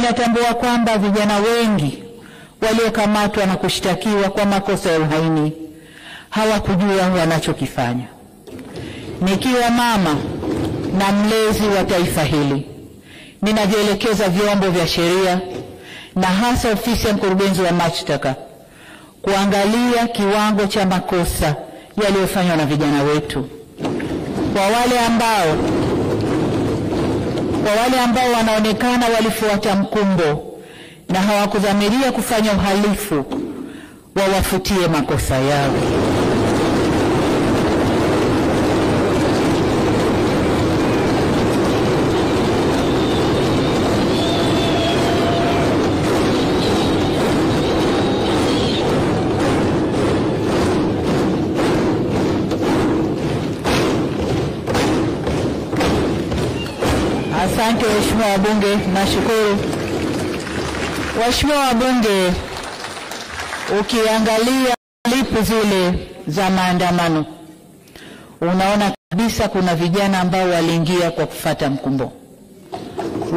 natambua kwamba vijana wengi waliokamatwa na kushtakiwa kwa makosa ya uhaini hawakujua wanachokifanya. Nikiwa mama na mlezi wa taifa hili, ninavyoelekeza vyombo vya sheria na hasa ofisi ya mkurugenzi wa mashtaka kuangalia kiwango cha makosa yaliyofanywa na vijana wetu. Kwa wale ambao wanaonekana walifuata mkumbo na hawakudhamiria kufanya uhalifu, wawafutie makosa yao. Asante waheshimiwa wabunge, nashukuru. Waheshimiwa wabunge, ukiangalia klipu zile za maandamano, unaona kabisa kuna vijana ambao waliingia kwa kufuata mkumbo.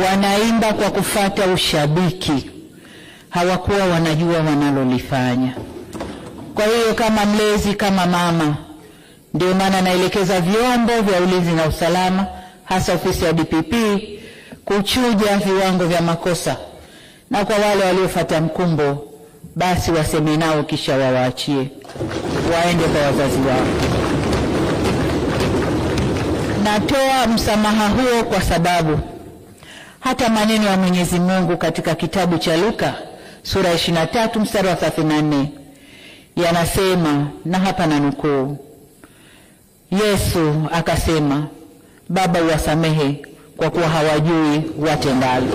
Wanaimba kwa kufuata ushabiki. Hawakuwa wanajua wanalolifanya. Kwa hiyo kama mlezi, kama mama, ndio maana naelekeza vyombo vya ulinzi na usalama, hasa ofisi ya DPP, kuchuja viwango vya makosa, na kwa wale waliofuata mkumbo basi waseme nao kisha wawaachie waende kwa wazazi wao. Natoa msamaha huo kwa sababu hata maneno ya Mwenyezi Mungu katika kitabu cha Luka sura 23 mstari wa 34 yanasema, na hapa nanukuu, Yesu akasema, Baba uwasamehe kwa kuwa hawajui watendalo.